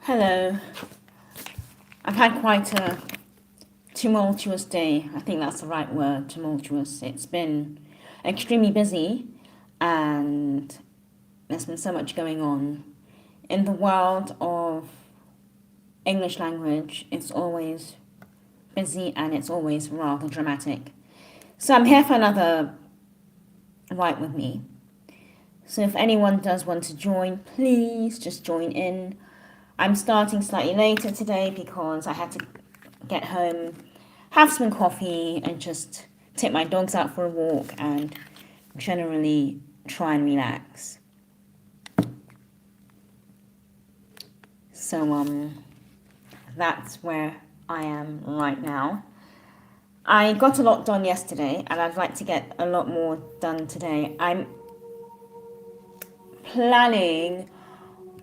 Hello. I've had quite a tumultuous day. I think that's the right word, tumultuous. It's been extremely busy and there's been so much going on. In the world of English language, it's always busy and it's always rather dramatic. So I'm here for another Write With Me. So if anyone does want to join, please just join in. I'm starting slightly later today because I had to get home, have some coffee, and just take my dogs out for a walk and generally try and relax. So, that's where I am right now. I got a lot done yesterday, and I'd like to get a lot more done today. I'm planning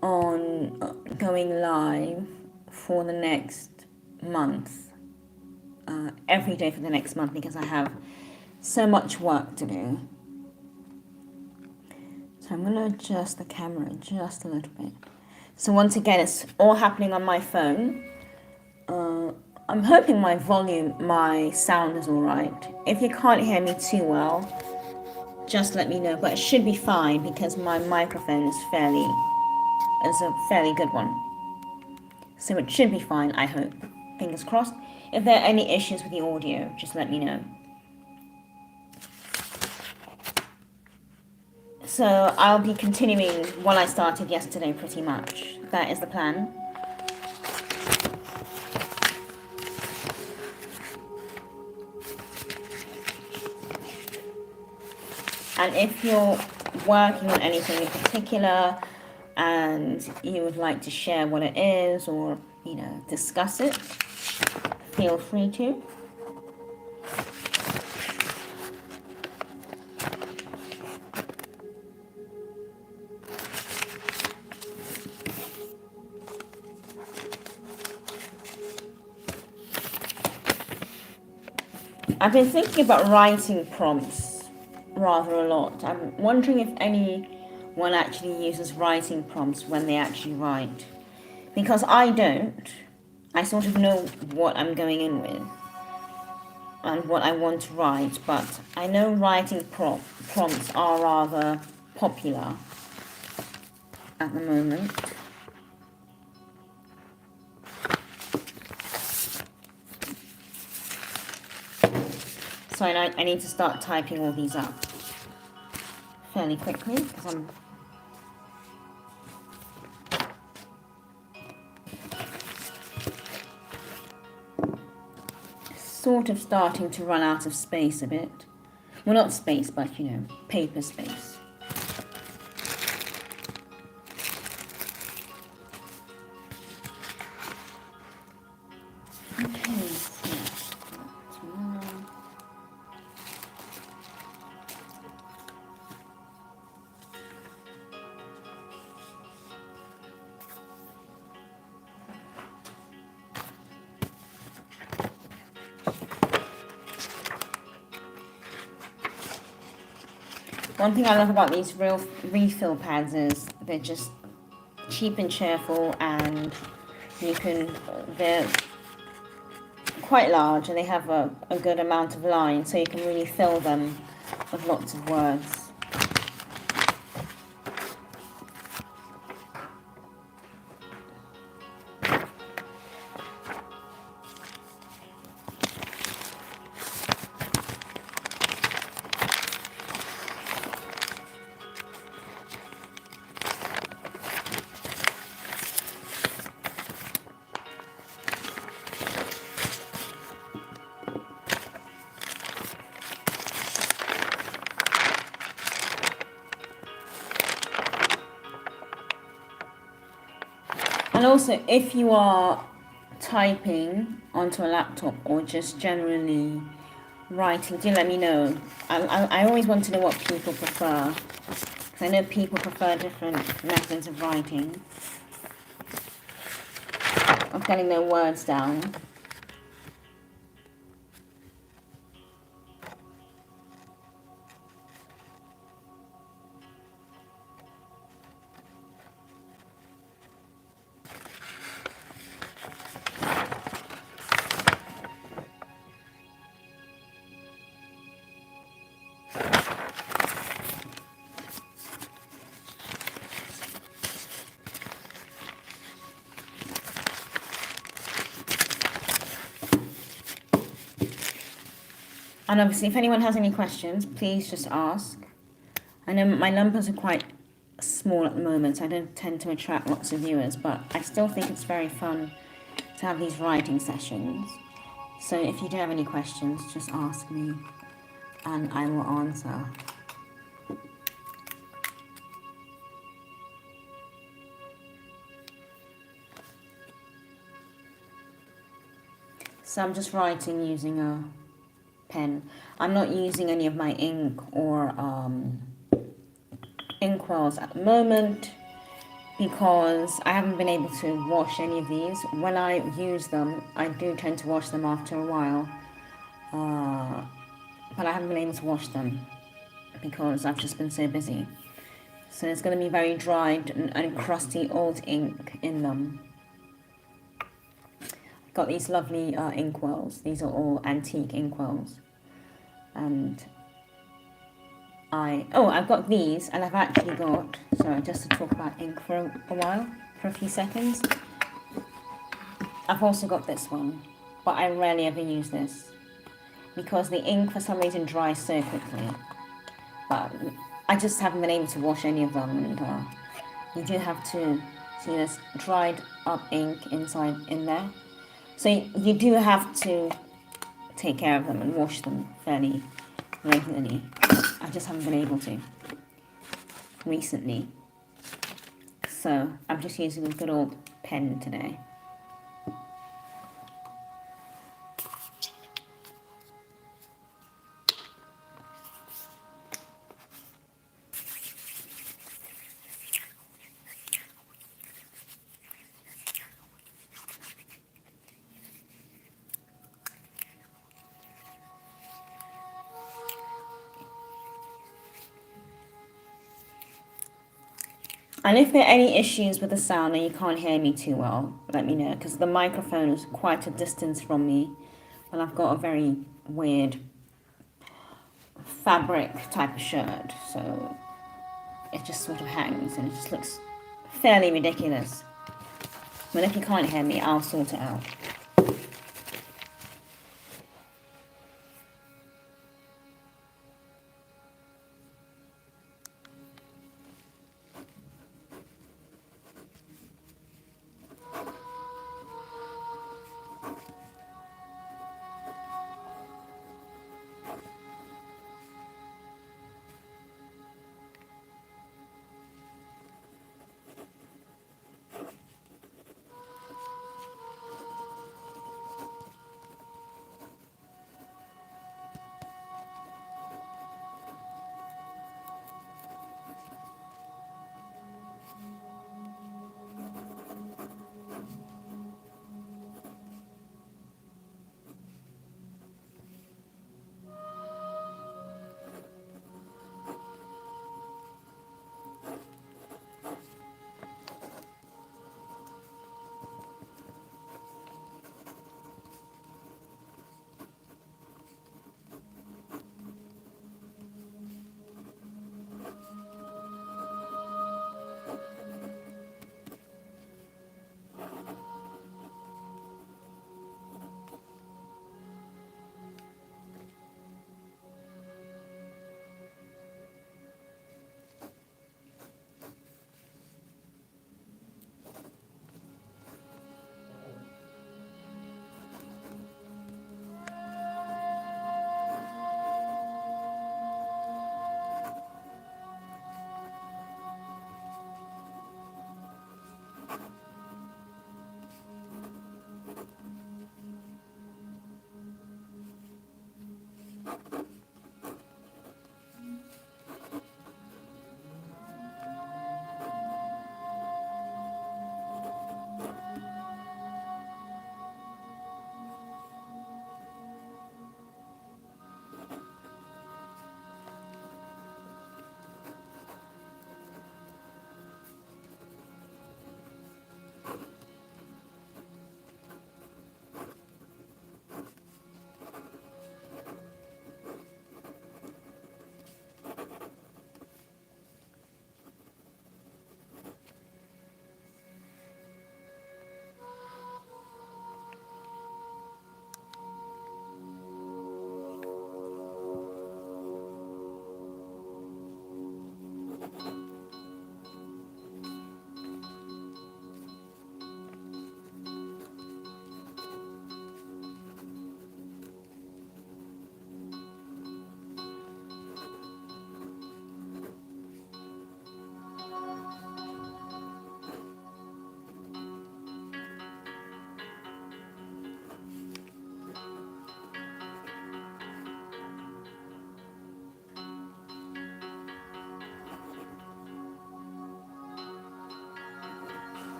on going live for the next month, every day for the next month, because I have so much work to do. So I'm going to adjust the camera just a little bit. So once again, it's all happening on my phone. I'm hoping my sound is all right. If you can't hear me too well, just let me know. But it should be fine because my microphone is a fairly good one. So it should be fine, I hope. Fingers crossed. If there are any issues with the audio, just let me know. So I'll be continuing what I started yesterday pretty much. That is the plan. And if you're working on anything in particular and you would like to share what it is or, discuss it, feel free to. I've been thinking about writing prompts rather a lot. I'm wondering if anyone actually uses writing prompts when they actually write. Because I don't. I sort of know what I'm going in with and what I want to write, but I know writing prompts are rather popular at the moment. So I need to start typing all these up fairly quickly because I'm sort of starting to run out of space a bit. Well, not space, but paper space. Okay, so tomorrow. One thing I love about these refill pads is they're just cheap and cheerful, and they're quite large and they have a good amount of line, so you can really fill them with lots of words. And also, if you are typing onto a laptop or just generally writing, do let me know. I always want to know what people prefer, because I know people prefer different methods of writing, of getting their words down. And obviously, if anyone has any questions, please just ask. I know my numbers are quite small at the moment, so I don't tend to attract lots of viewers, but I still think it's very fun to have these writing sessions. So if you do have any questions, just ask me and I will answer. So I'm just writing using a pen. I'm not using any of my ink or inkwells at the moment because I haven't been able to wash any of these. When I use them, I do tend to wash them after a while, but I haven't been able to wash them because I've just been so busy. So it's going to be very dried and crusty old ink in them. I've got these lovely inkwells. These are all antique inkwells. And I've got these, and I've actually got, sorry, just to talk about ink for a while, for a few seconds. I've also got this one, but I rarely ever use this because the ink for some reason dries so quickly. But I just haven't been able to wash any of them, and you do have to see this dried up ink inside in there. So you do have to take care of them and wash them fairly regularly. I just haven't been able to recently. So I'm just using a good old pen today. And if there are any issues with the sound and you can't hear me too well, let me know, because the microphone is quite a distance from me, and I've got a very weird fabric type of shirt, so it just sort of hangs and it just looks fairly ridiculous. But if you can't hear me, I'll sort it out.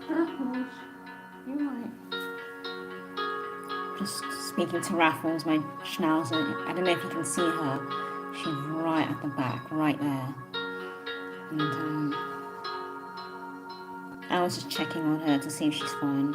Raffles, you right? Just speaking to Raffles, my schnauzer. I don't know if you can see her. She's right at the back, right there. And I was just checking on her to see if she's fine.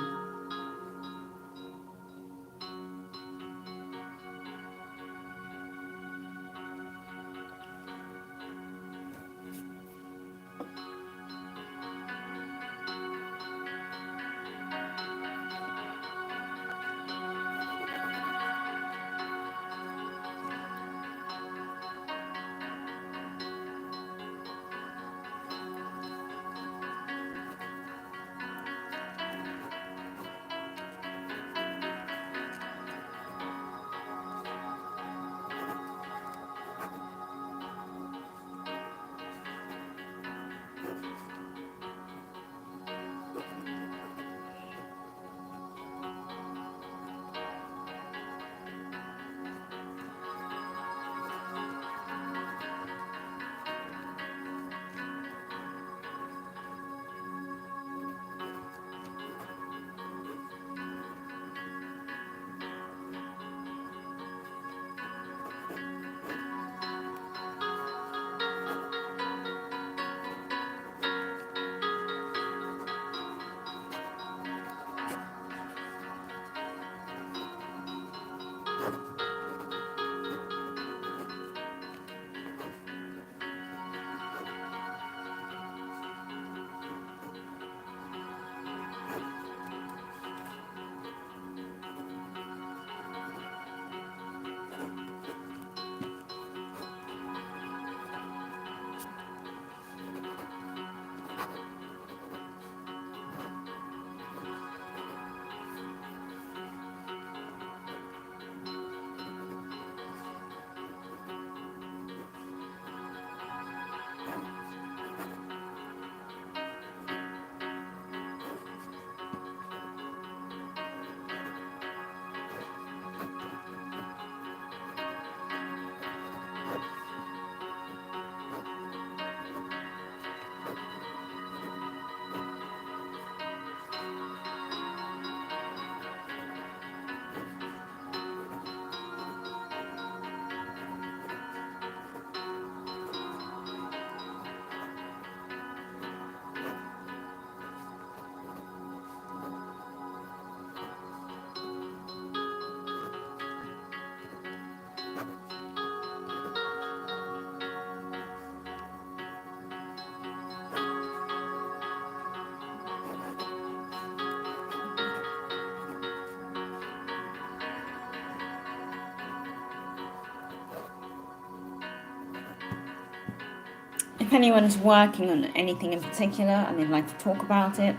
If anyone's working on anything in particular and they'd like to talk about it,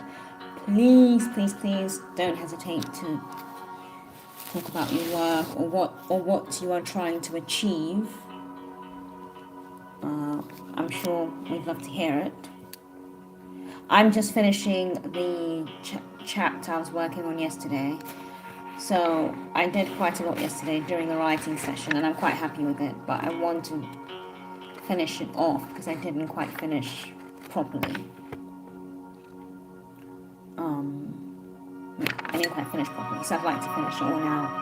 please, please, please don't hesitate to talk about your work or what you are trying to achieve. I'm sure we'd love to hear it. I'm just finishing the chapter I was working on yesterday. So I did quite a lot yesterday during the writing session and I'm quite happy with it, but I want to finish it off because I didn't quite finish properly. I didn't quite finish properly, so I'd like to finish it all now.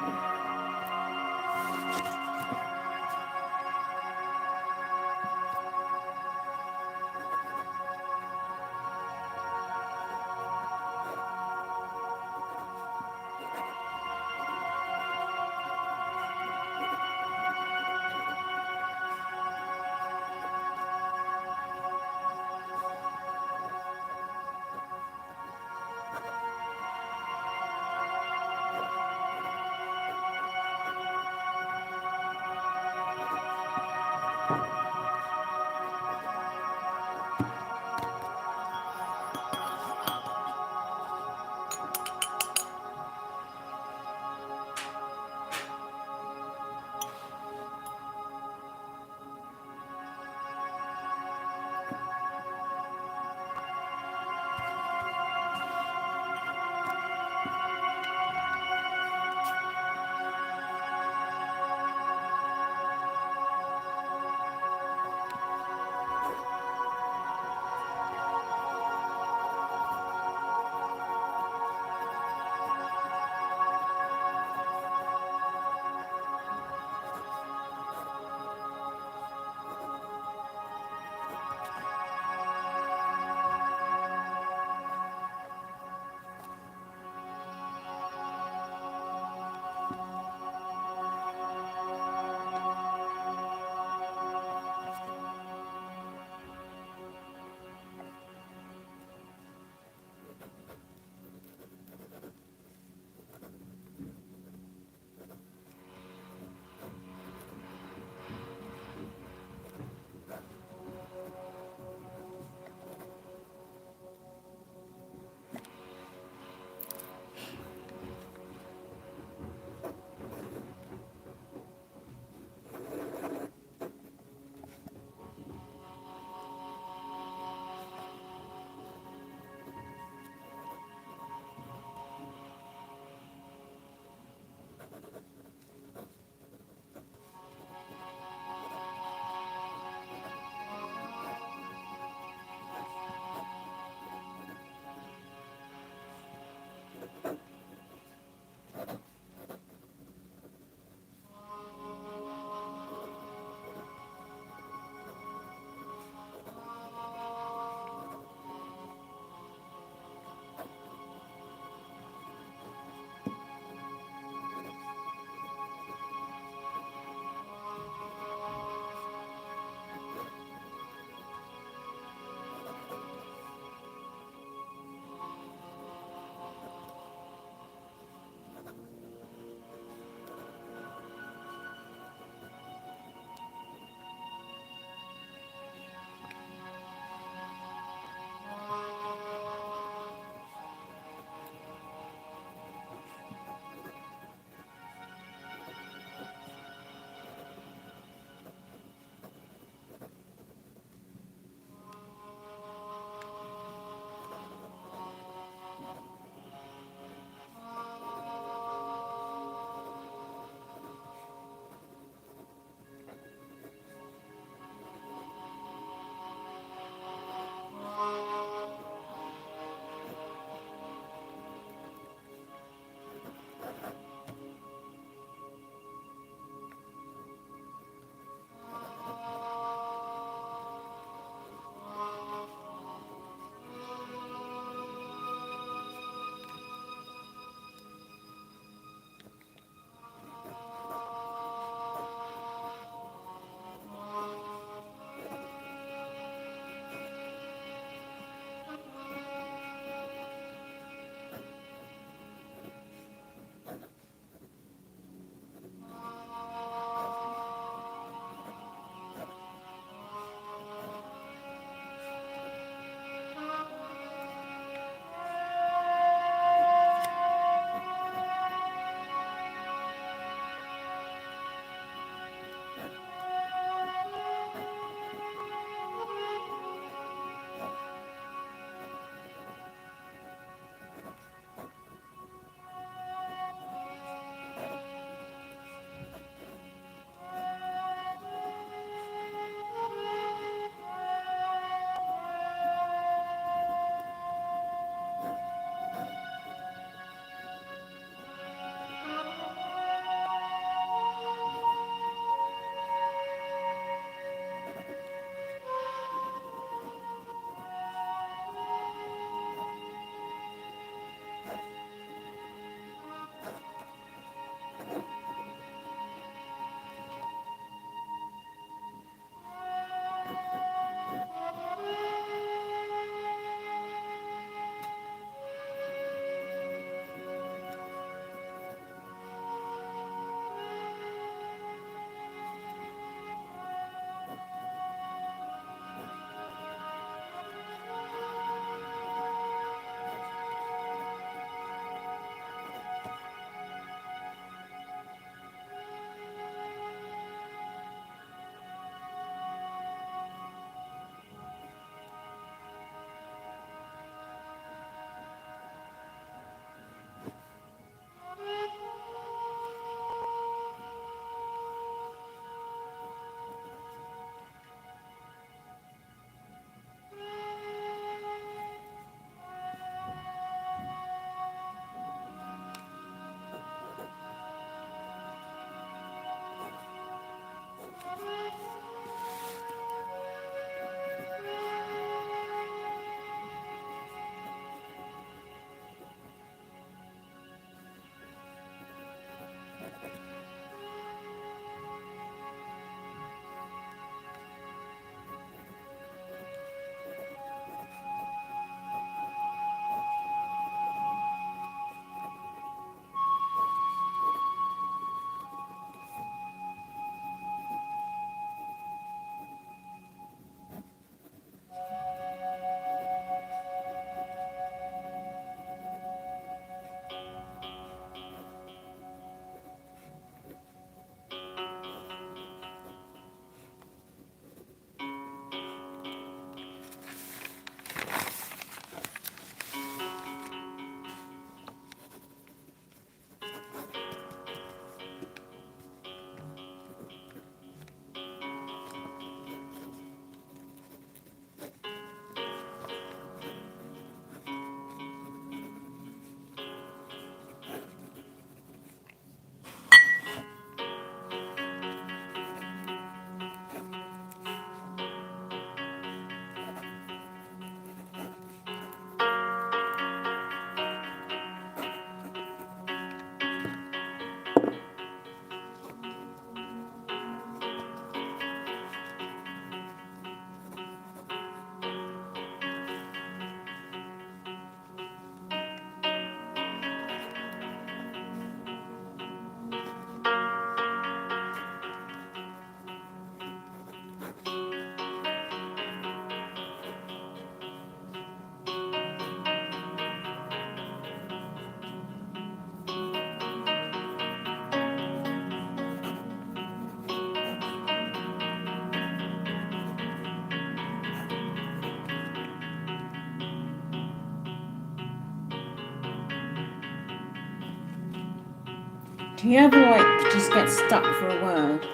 Do you ever like just get stuck for a word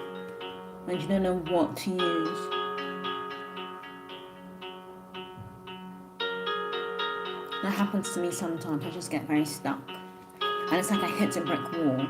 and you don't know what to use? That happens to me sometimes. I just get very stuck. And it's like I hit a brick wall.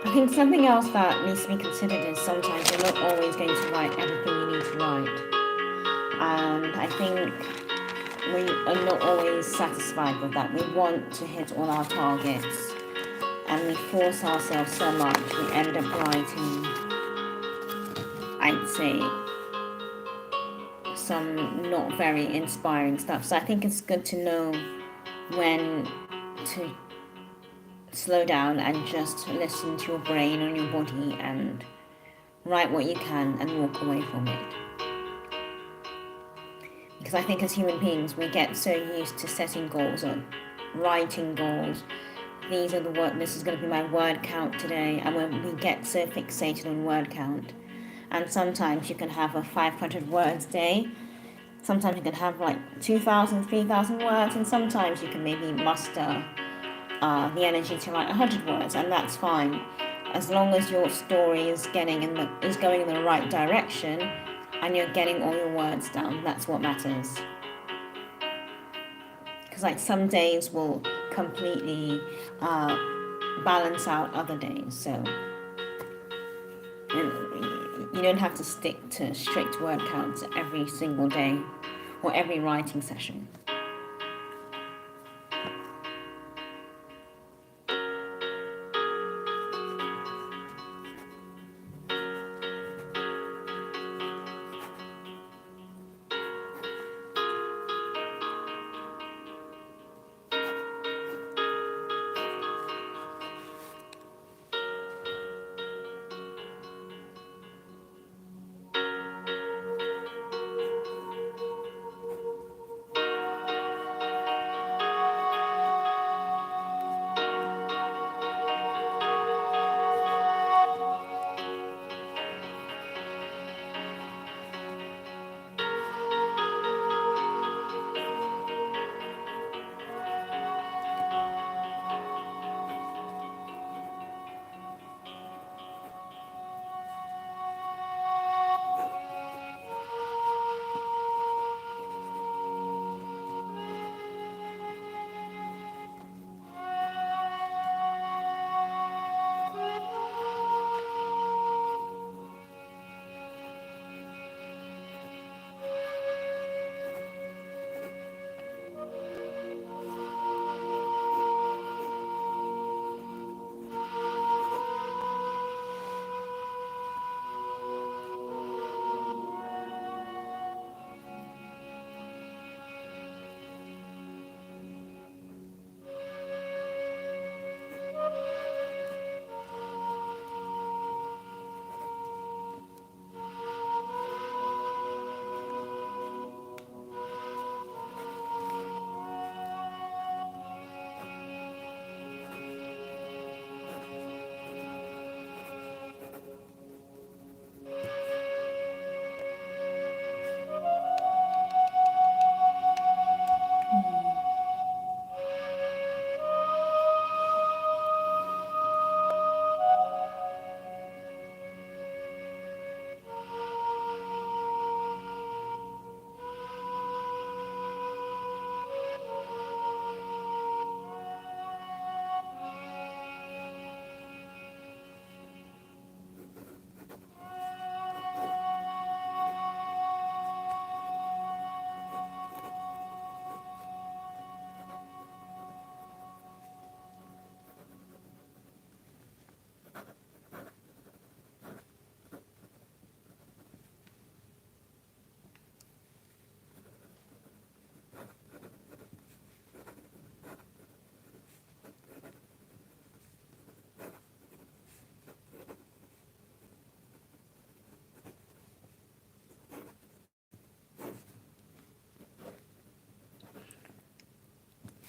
I think something else that needs to be considered is sometimes you're not always going to write everything you need to write. And I think we are not always satisfied with that. We want to hit all our targets and we force ourselves so much we end up writing, I'd say, some not very inspiring stuff. So I think it's good to know when to slow down and just listen to your brain and your body and write what you can and walk away from it. Because I think as human beings we get so used to setting goals or writing goals. These are the word. This is going to be my word count today, and when we get so fixated on word count, and sometimes you can have a 500 words day. Sometimes you can have like 2,000, 3,000 words, and sometimes you can maybe muster the energy to write 100 words, and that's fine, as long as your story is going in the right direction, and you're getting all your words down. That's what matters. Because like some days will completely balance out other days. So You don't have to stick to strict word counts every single day or every writing session.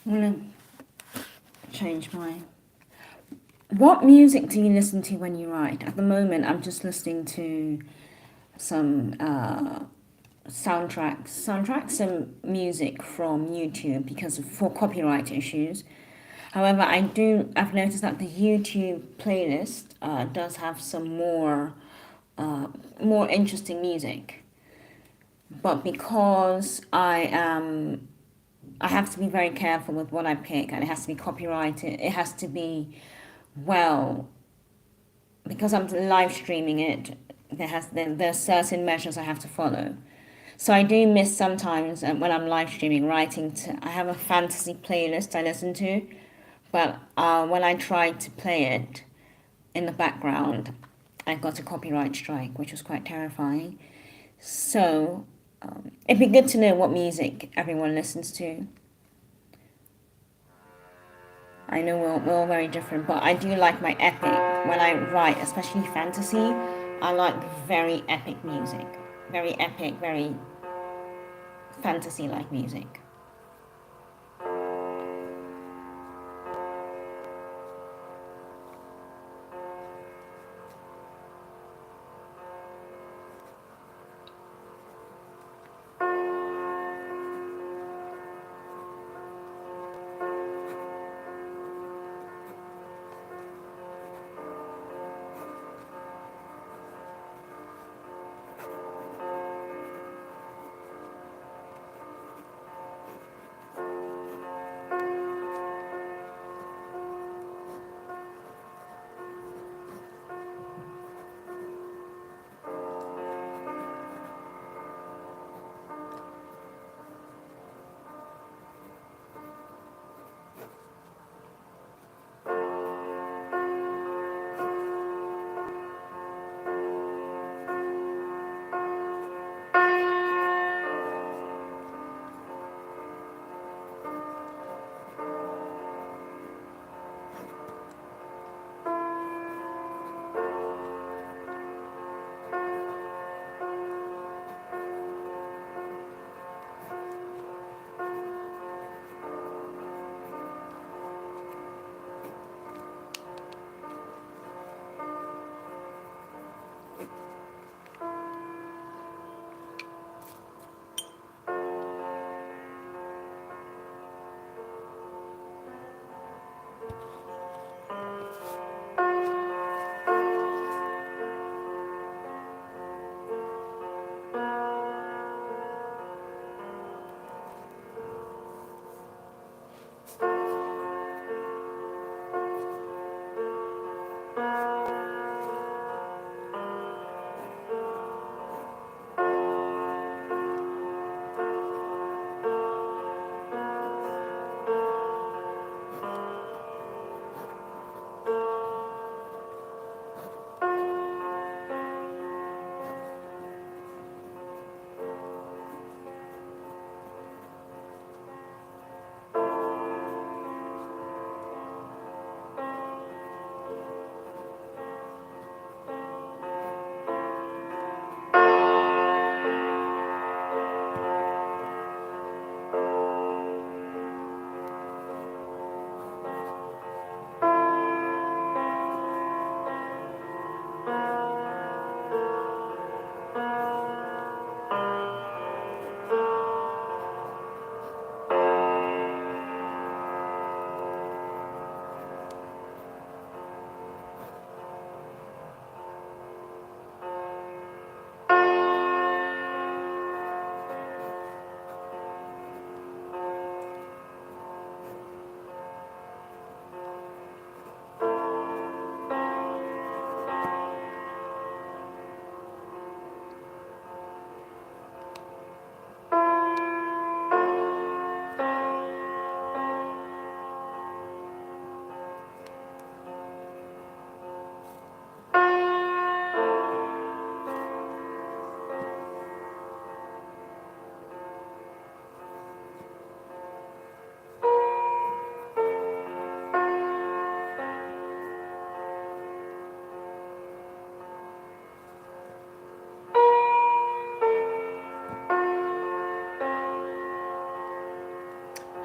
I'm going to change my... What music do you listen to when you write? At the moment, I'm just listening to some soundtracks and music from YouTube for copyright issues. However, I've noticed that the YouTube playlist does have some more interesting music. But because I have to be very careful with what I pick, and it has to be copyrighted. It has to be because I'm live streaming it. There's certain measures I have to follow. So I do miss sometimes when I'm live streaming writing. I have a fantasy playlist I listen to, but when I tried to play it in the background, I got a copyright strike, which was quite terrifying. So it'd be good to know what music everyone listens to. I know we're all very different, but I do like my epic. When I write, especially fantasy, I like very epic music. Very epic, very fantasy-like music.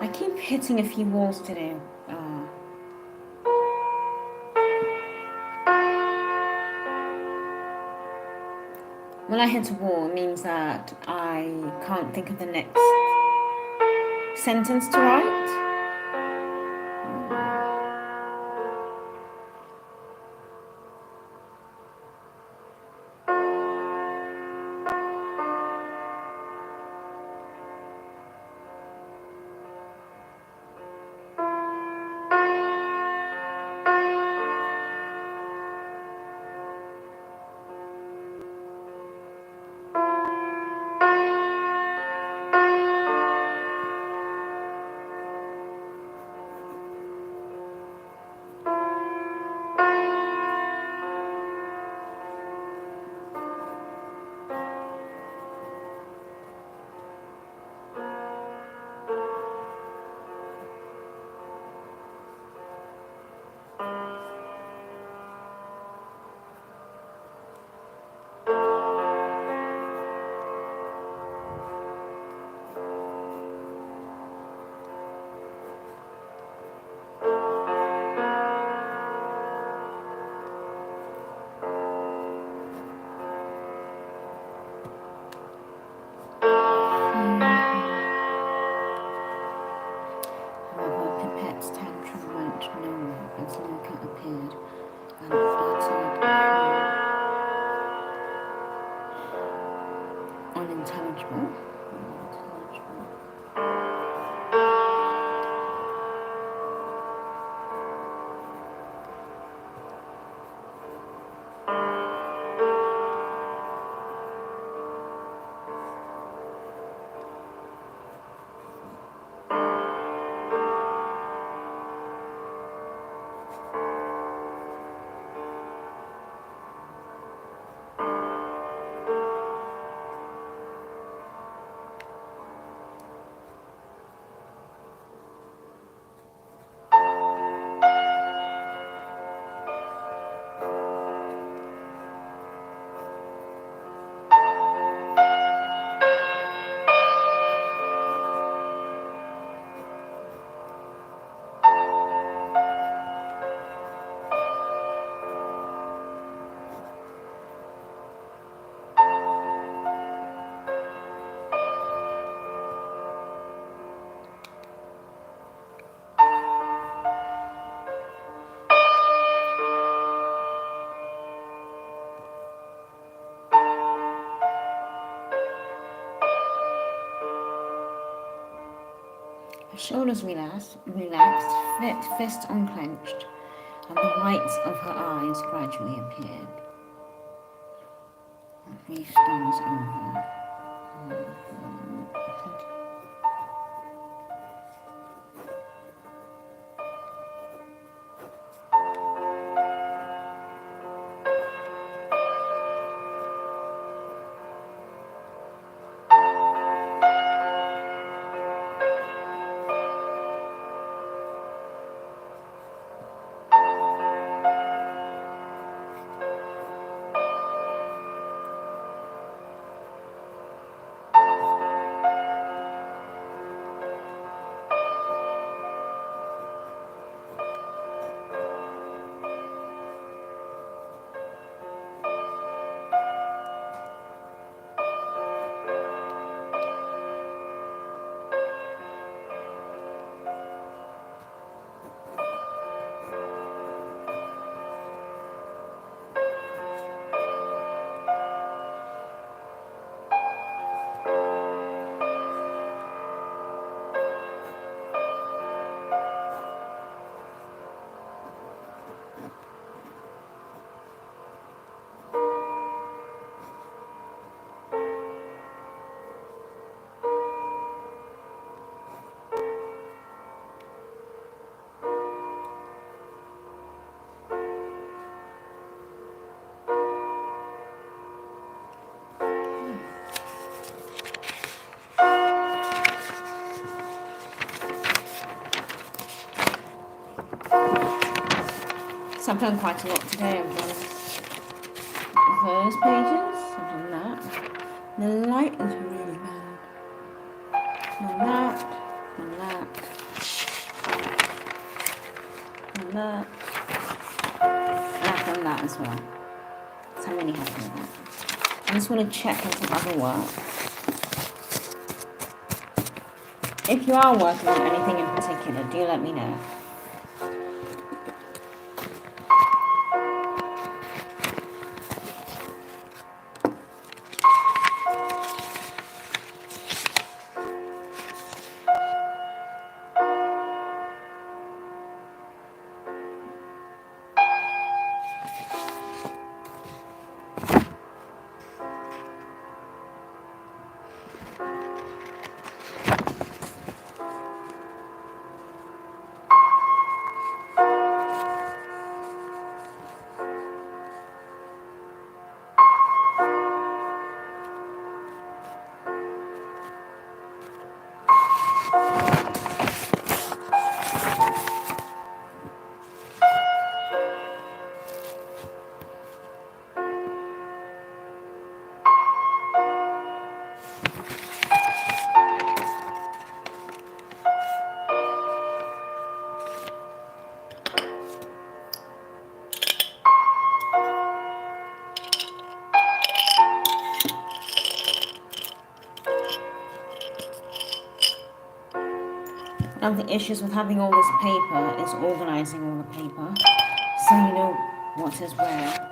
I keep hitting a few walls today. When I hit a wall, it means that I can't think of the next sentence to write. However, Pipette's tantrum went nowhere as Luca appeared and uttered unintelligible. Shoulders relaxed, fist unclenched, and the whites of her eyes gradually appeared. A brief stone was over. So I've done quite a lot today. I've done those pages, I've done that. The light is really bad. Done that, done that, done that, and I've done that as well. So I'm really happy with that. I just want to check on some other work. If you are working on anything in particular, do let me know. One of the issues with having all this paper is organising all the paper, so you know what is where.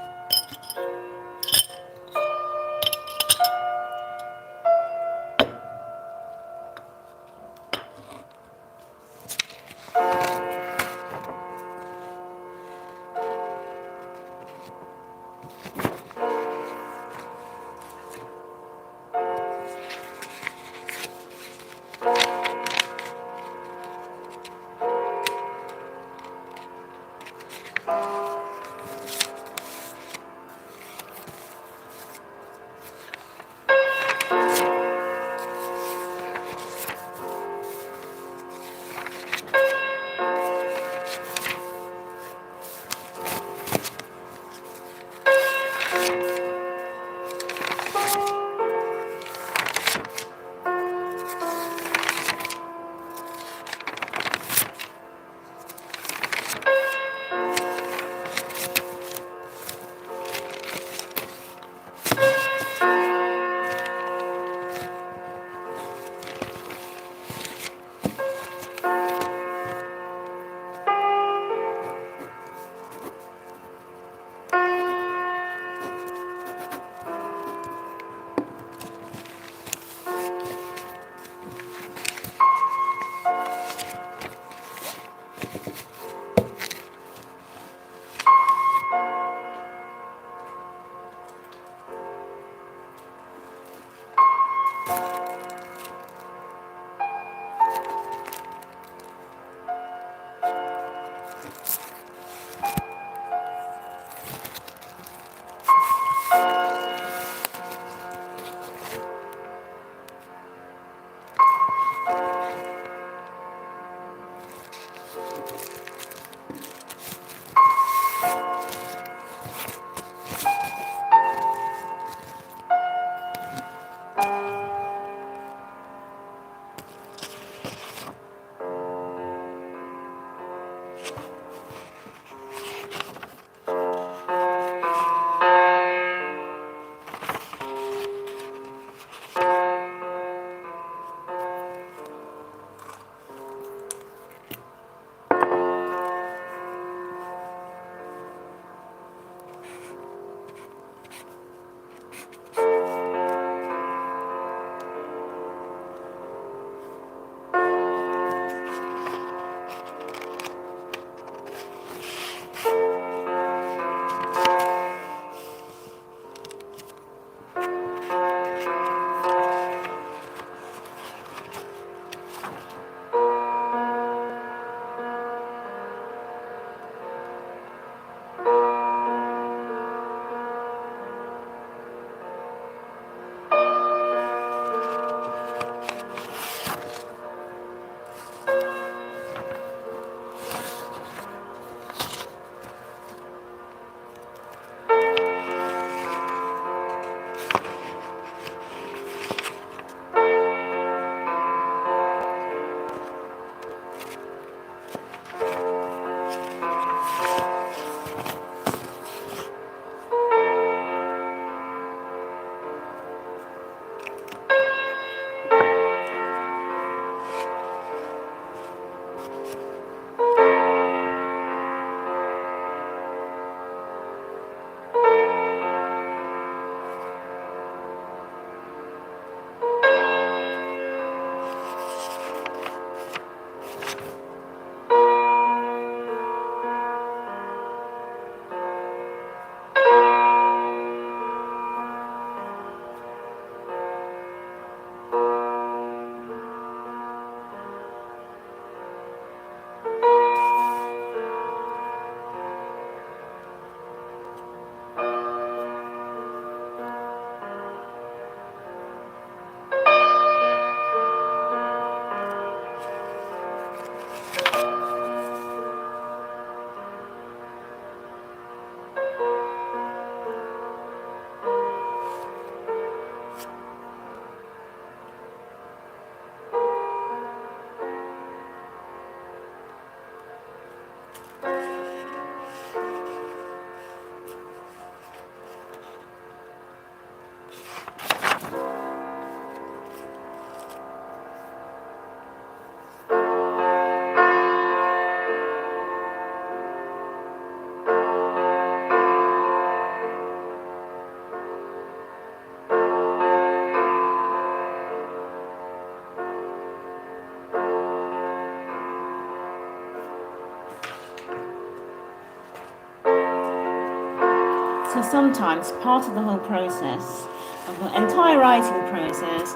So sometimes part of the whole process, of the entire writing process,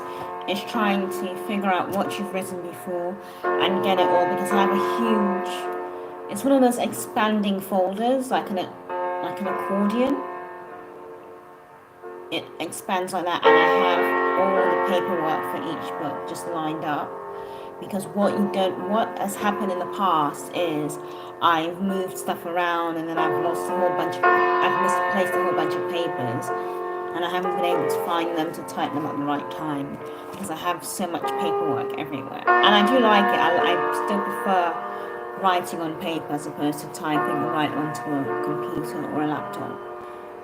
is trying to figure out what you've written before and get it all, because I have a huge, it's one of those expanding folders like an accordion. It expands like that, and I have all the paperwork for each book just lined up. Because what has happened in the past is I've moved stuff around, and then I've misplaced a whole bunch of papers, and I haven't been able to find them to type them at the right time because I have so much paperwork everywhere. And I do like it. I still prefer writing on paper as opposed to typing right onto a computer or a laptop.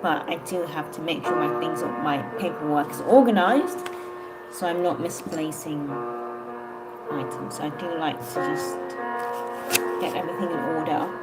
But I do have to make sure my paperwork is organized, so I'm not misplacing items. So I do like to just get everything in order.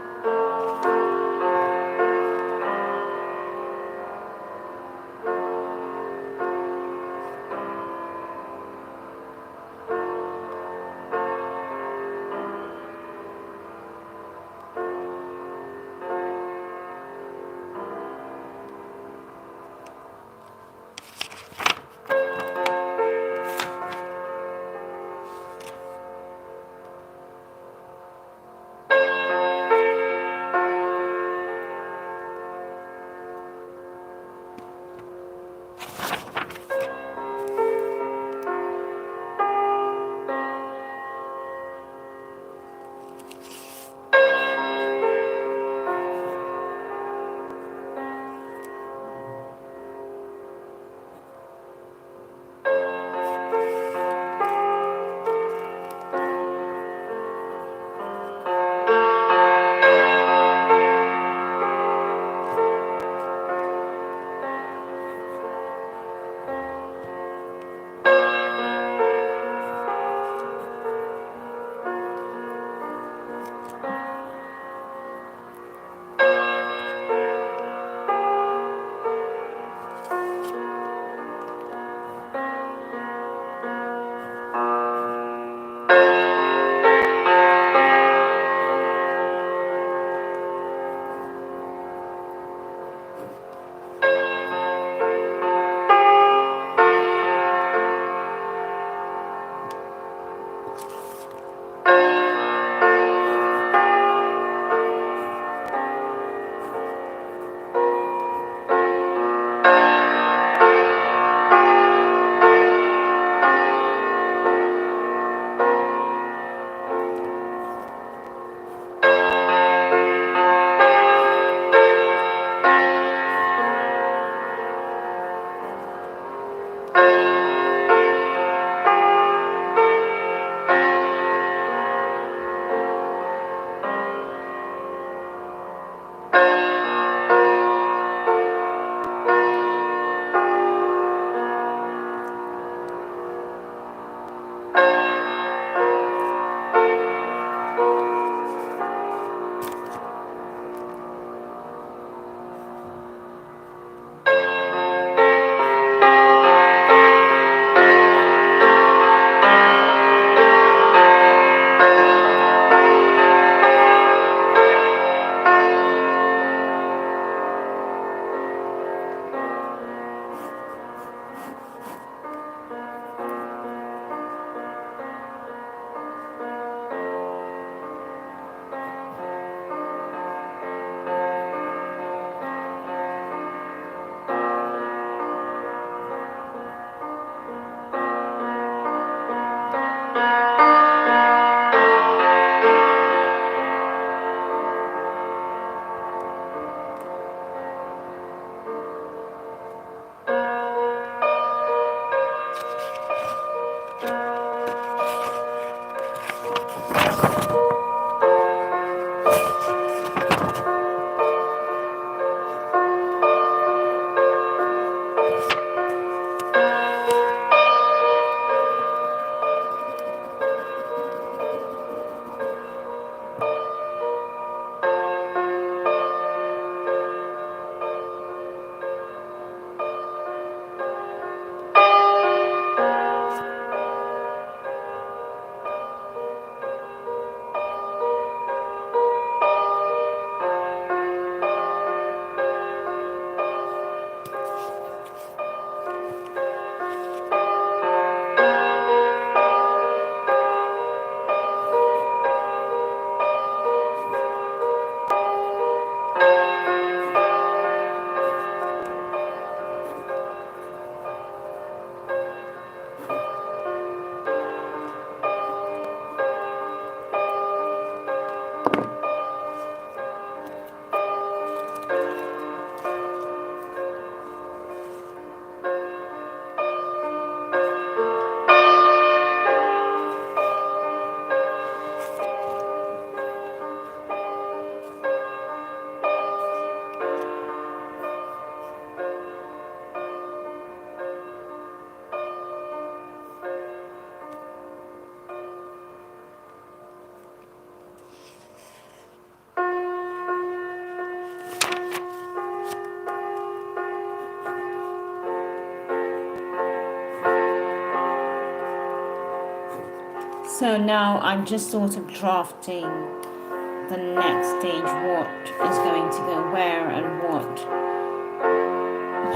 So now I'm just sort of drafting the next stage, what is going to go where and what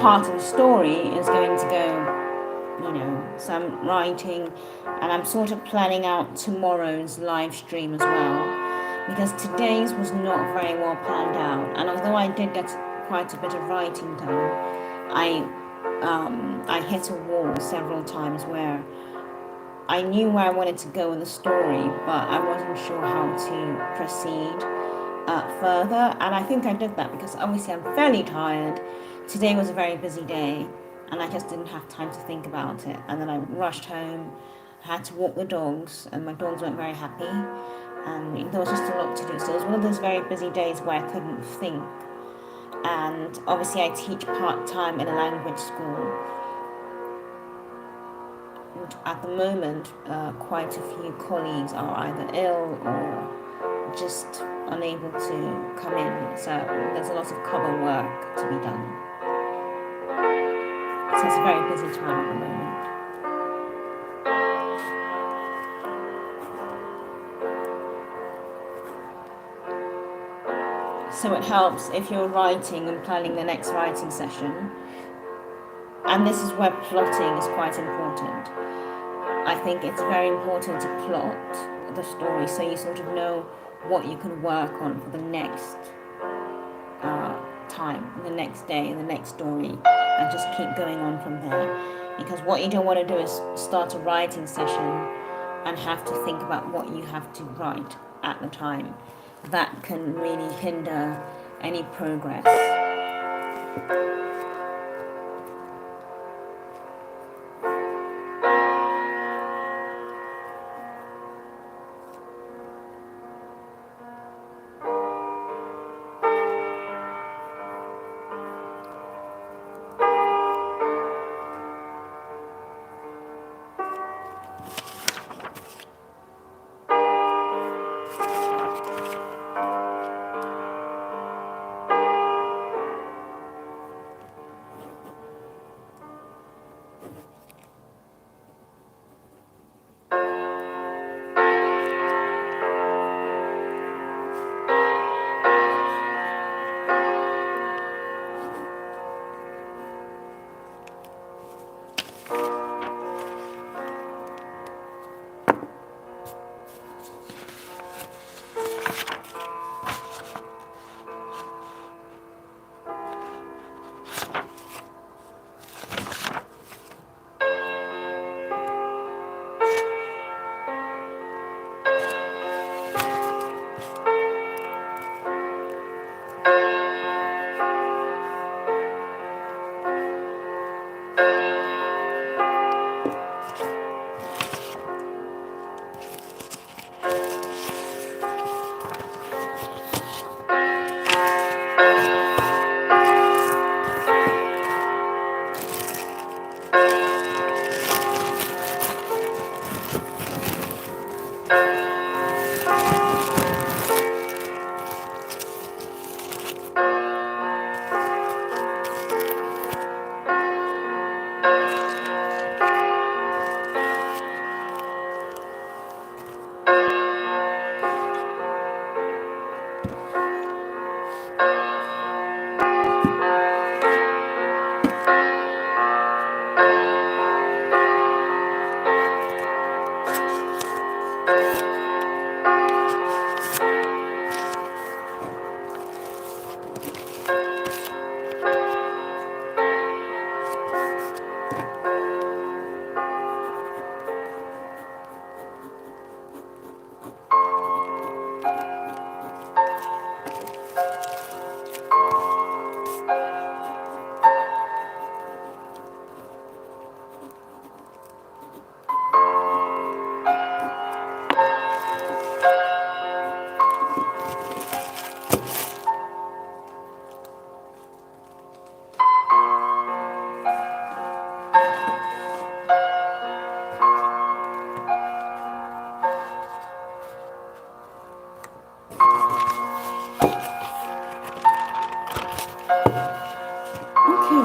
part of the story is going to go, so I'm writing and I'm sort of planning out tomorrow's live stream as well, because today's was not very well planned out, and although I did get quite a bit of writing done, I hit a wall several times where I knew where I wanted to go in the story, but I wasn't sure how to proceed further. And I think I did that because obviously I'm fairly tired. Today was a very busy day, and I just didn't have time to think about it. And then I rushed home, had to walk the dogs, and my dogs weren't very happy. And there was just a lot to do. So it was one of those very busy days where I couldn't think. And obviously I teach part-time in a language school. At the moment, quite a few colleagues are either ill or just unable to come in, so there's a lot of cover work to be done. So it's a very busy time at the moment. So it helps if you're writing and planning the next writing session, and this is where plotting is quite important. I think it's very important to plot the story so you sort of know what you can work on for the next time, the next day, the next story, and just keep going on from there. Because what you don't want to do is start a writing session and have to think about what you have to write at the time. That can really hinder any progress.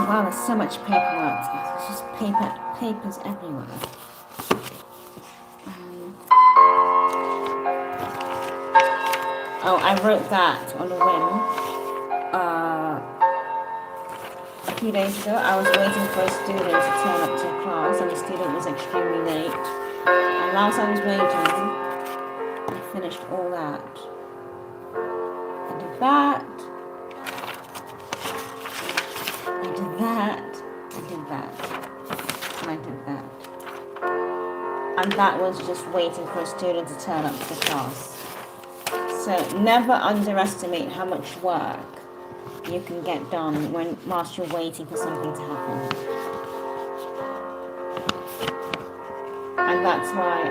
Wow, there's so much paperwork. There's just papers everywhere. wrote that on a whim. A few days ago, I was waiting for a student to turn up to class, and the student was extremely late. And whilst I was waiting, I finished all that. I did that. I did that. I did that. And I did that. And that was just waiting for a student to turn up to the class. So never underestimate how much work you can get done whilst you're waiting for something to happen. And that's why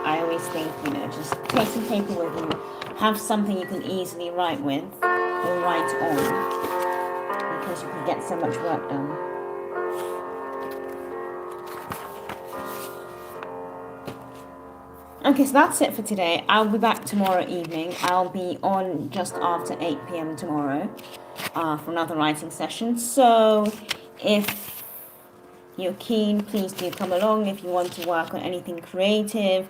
I always think, just take some paper with you, have something you can easily write with or write on, because you can get so much work done. Okay, so that's it for today. I'll be back tomorrow evening. I'll be on just after 8 p.m. tomorrow for another writing session. So if you're keen, please do come along if you want to work on anything creative.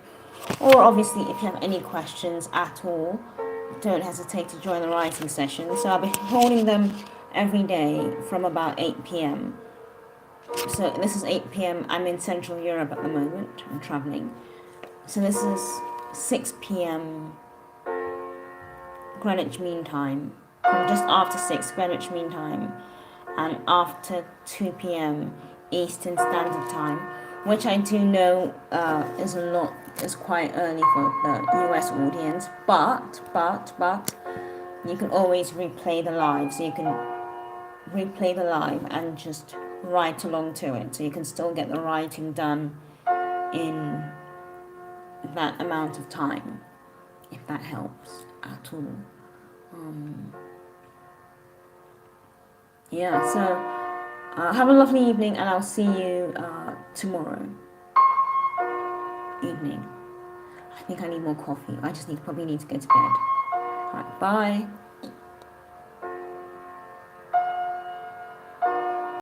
Or obviously, if you have any questions at all, don't hesitate to join the writing session. So I'll be holding them every day from about 8 p.m. So this is 8 p.m. I'm in Central Europe at the moment. I'm traveling. So this is 6 p.m. Greenwich Mean Time, from just after 6 Greenwich Mean Time, and after 2 p.m. Eastern Standard Time, which I do know is quite early for the US audience, but you can always replay the live, so you can replay the live and just write along to it, so you can still get the writing done in that amount of time, if that helps at all. So have a lovely evening, and I'll see you tomorrow evening. I think I need more coffee. I just probably need to go to bed. Alright, bye.